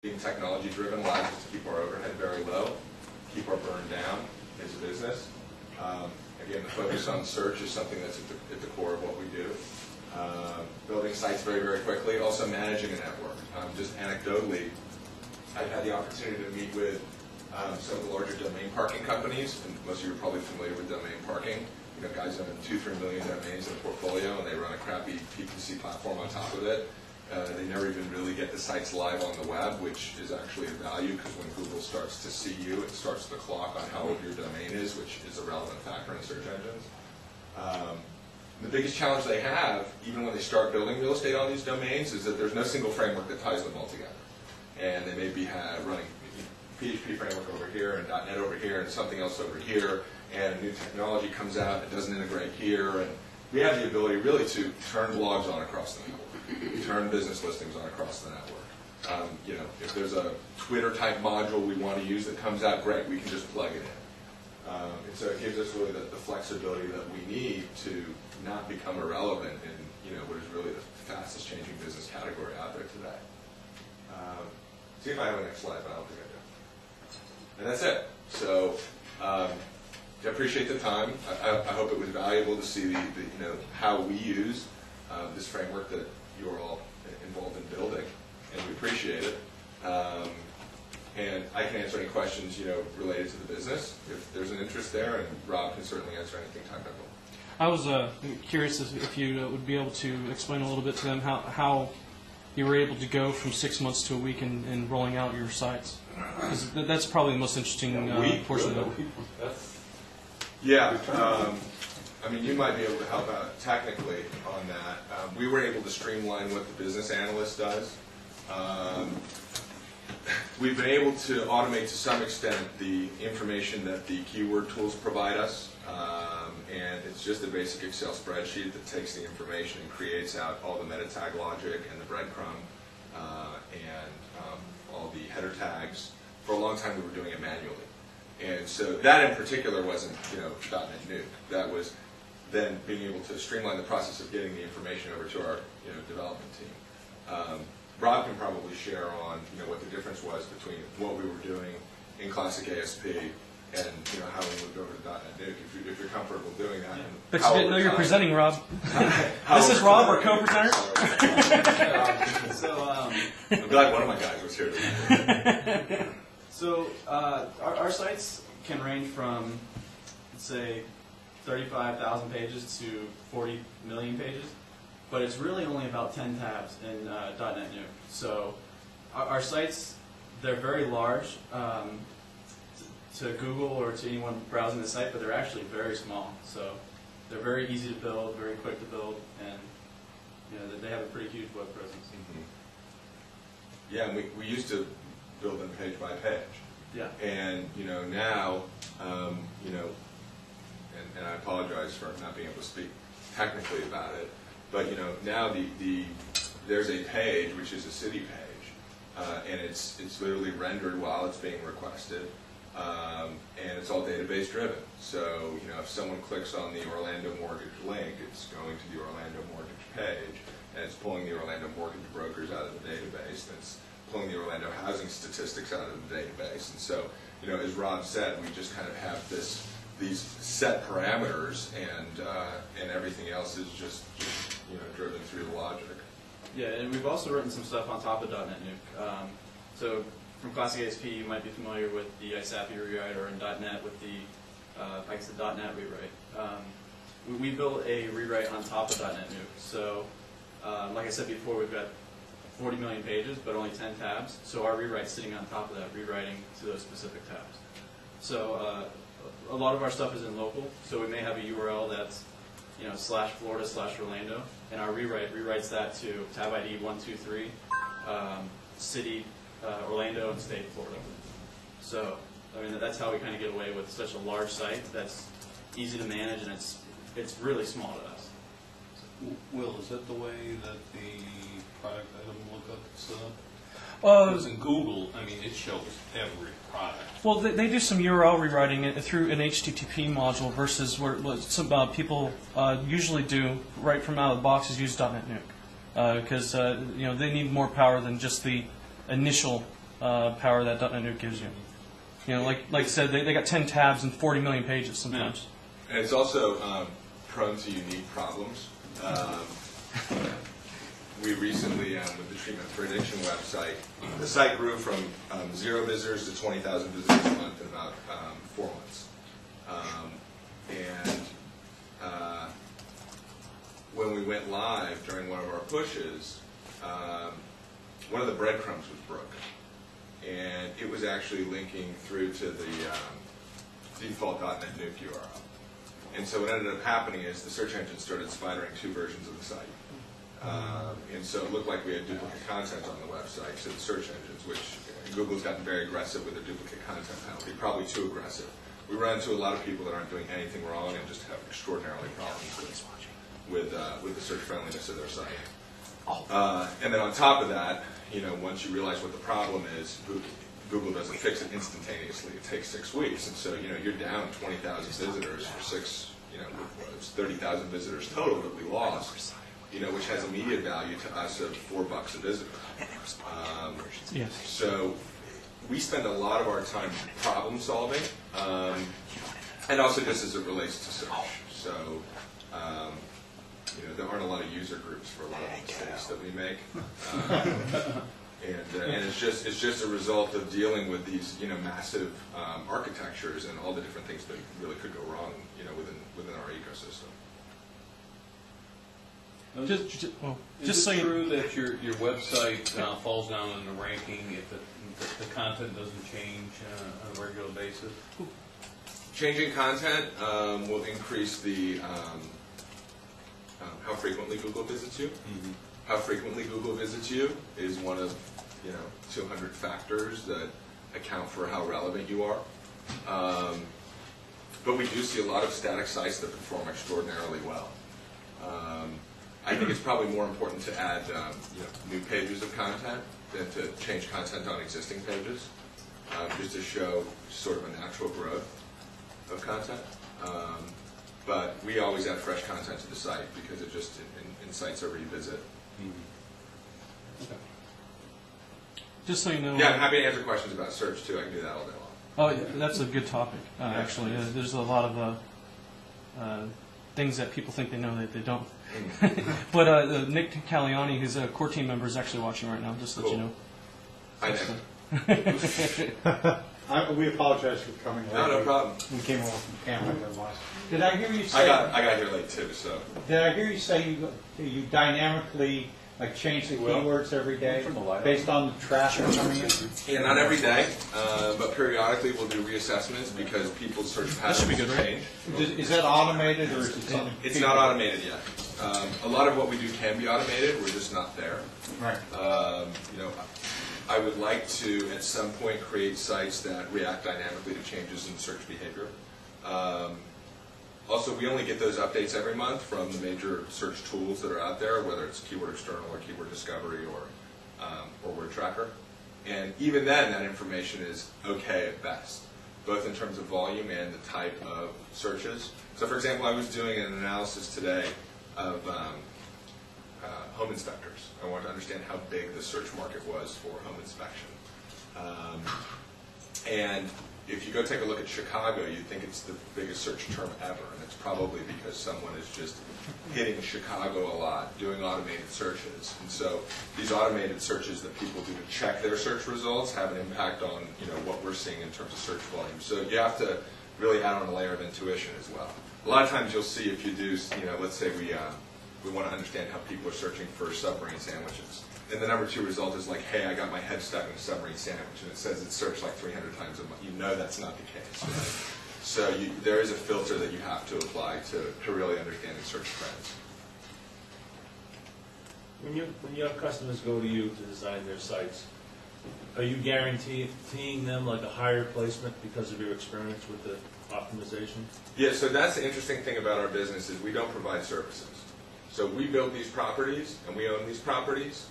Being technology-driven allows us to keep our overhead very low, keep our burn down as a business. Again, the focus on search is something that's at the core of what we do. Building sites very, very quickly, also managing a network. Just anecdotally, I've had the opportunity to meet with some of the larger domain parking companies, and most of you are probably familiar with domain parking. You know, guys own 2-3 million domains in a portfolio, and they run a crappy PPC platform on top of it. They never even really get the sites live on the web, which is actually a value, because when Google starts to see you, it starts the clock on how old your domain is, which is a relevant factor in search engines. The biggest challenge they have, even when they start building real estate on these domains, is that there's no single framework that ties them all together. And they may be running PHP framework over here, and .NET over here, and something else over here, and a new technology comes out that doesn't integrate here. And we have the ability really to turn blogs on across the network, turn business listings on across the network. You know, if there's a Twitter type module we want to use that comes out, great, we can just plug it in. And so it gives us really the flexibility that we need to not become irrelevant in what is really the fastest changing business category out there today. See if I have a next slide, but I don't think I do. And that's it. So I appreciate the time. I hope it was valuable to see how we use this framework that you're all involved in building, and we appreciate it. And I can answer any questions related to the business if there's an interest there, and Rob can certainly answer anything technical. I was curious if you would be able to explain a little bit to them how you were able to go from 6 months to a week in rolling out your sites. Because that's probably the most interesting portion of it. Yeah, I mean, you might be able to help out technically on that. We were able to streamline what the business analyst does. We've been able to automate to some extent the information that the keyword tools provide us. And it's just a basic Excel spreadsheet that takes the information and creates out all the meta tag logic and the breadcrumb and all the header tags. For a long time we were doing it manually. And so that in particular wasn't .NetNuke. That was then being able to streamline the process of getting the information over to our development team. Rob can probably share on what the difference was between what we were doing in classic ASP and how we moved over to .NetNuke, if you're comfortable doing that. But you didn't know you're presenting, Rob. This is Rob, our co-presenter. I'm glad one of my guys was here today. So our sites can range from, let's say, 35,000 pages to 40 million pages, but it's really only about 10 tabs in .NetNuke. So our sites, they're very large to Google or to anyone browsing the site, but they're actually very small. So they're very easy to build, very quick to build, and they have a pretty huge web presence. Mm-hmm. Yeah, and we used to build them page by page. Yeah. And now, and I apologize for not being able to speak technically about it, but now there's a page which is a city page, and it's literally rendered while it's being requested, and it's all database driven. So if someone clicks on the Orlando Mortgage link, it's going to the Orlando Mortgage page, and it's pulling the Orlando Mortgage brokers out of the database. And it's pulling the Orlando housing statistics out of the database. And so, as Rob said, we just kind of have these set parameters, and everything else is just driven through the logic. Yeah, and we've also written some stuff on top of .NetNuke. So from Classic ASP, you might be familiar with the ISAPI rewrite, or in .NET with the .NET rewrite. We built a rewrite on top of .NetNuke. So, like I said before, we've got 40 million pages, but only 10 tabs. So our rewrite's sitting on top of that, rewriting to those specific tabs. So a lot of our stuff is in local. So we may have a URL that's /Florida/Orlando, and our rewrite rewrites that to tab ID 123, city Orlando and state Florida. So I mean that's how we kind of get away with such a large site that's easy to manage, and it's really small to us. Will, is that the way that the product item lookup is set up? Because in Google, I mean, it shows every product. Well, they do some URL rewriting through an HTTP module versus what some people usually do right from out of the box is use .NetNuke because they need more power than just the initial power that .NET gives you. You know, like I said, they got 10 tabs and 40 million pages sometimes. And it's also prone to unique problems. We recently, with the treatment prediction website, the site grew from 0 visitors to 20,000 visitors a month in about 4 months. When we went live during one of our pushes, one of the breadcrumbs was broken. And it was actually linking through to the default .NetNuke URL. And so what ended up happening is the search engine started spidering 2 versions of the site. And so it looked like we had duplicate content on the website, so the search engines, which Google's gotten very aggressive with their duplicate content penalty, probably too aggressive. We run into a lot of people that aren't doing anything wrong and just have extraordinarily problems with the search friendliness of their site. And then on top of that, you know, once you realize what the problem is, Google doesn't fix it instantaneously. It takes 6 weeks, and so, you know, you're down 20,000 visitors for 6, you know, it's 30,000 visitors total that we lost, you know, which has immediate value to us of $4 a visitor. Yes. So we spend a lot of our time problem solving, and also just as it relates to search. So, you know, there aren't a lot of user groups for a lot of the mistakes that we make. And it's just a result of dealing with these, you know, massive architectures and all the different things that really could go wrong, you know, within our ecosystem. Is it true that your website falls down in the ranking if the content doesn't change on a regular basis? Changing content will increase the how frequently Google visits you. Mm-hmm. How frequently Google visits you is one of, you know, 200 factors that account for how relevant you are. But we do see a lot of static sites that perform extraordinarily well. I think it's probably more important to add you know, new pages of content than to change content on existing pages, just to show sort of a natural growth of content. But we always add fresh content to the site because it just incites a revisit. Mm-hmm. Okay. Just so you know. Yeah, I'm happy to answer questions about search too. I can do that all day long. Oh, yeah, that's a good topic, actually. There's a lot of things that people think they know that they don't. But Nick Caliani, who's a core team member, is actually watching right now, just to let you know. Hi, Nick. We apologize for coming late. No problem. We came over from Canada otherwise. Did I hear you say? I got here late too, so. Did I hear you say you dynamically change the keywords every day based on the traffic coming in? Yeah, not every day, but periodically we'll do reassessments because people's search patterns change. Is that automated or is it something? It's not automated yet. A lot of what we do can be automated. We're just not there. Right. You know, I would like to, at some point, create sites that react dynamically to changes in search behavior. Also, we only get those updates every month from the major search tools that are out there, whether it's Keyword External or Keyword Discovery or Word Tracker. And even then, that information is okay at best, both in terms of volume and the type of searches. So, for example, I was doing an analysis today of home inspectors. I wanted to understand how big the search market was for home inspection. And if you go take a look at Chicago, you'd think it's the biggest search term ever, and it's probably because someone is just hitting Chicago a lot, doing automated searches. And so these automated searches that people do to check their search results have an impact on, you know, what we're seeing in terms of search volume. So you have to really add on a layer of intuition as well. A lot of times you'll see if you do, you know, let's say we want to understand how people are searching for submarine sandwiches. And the number 2 result is like, hey, I got my head stuck in a submarine sandwich, and it says it's searched like 300 times a month. You know that's not the case, right? So there is a filter that you have to apply to really understanding search trends. When your customers go to you to design their sites, are you guaranteeing them like a higher placement because of your experience with the optimization? Yeah, so that's the interesting thing about our business is we don't provide services. So we build these properties and we own these properties,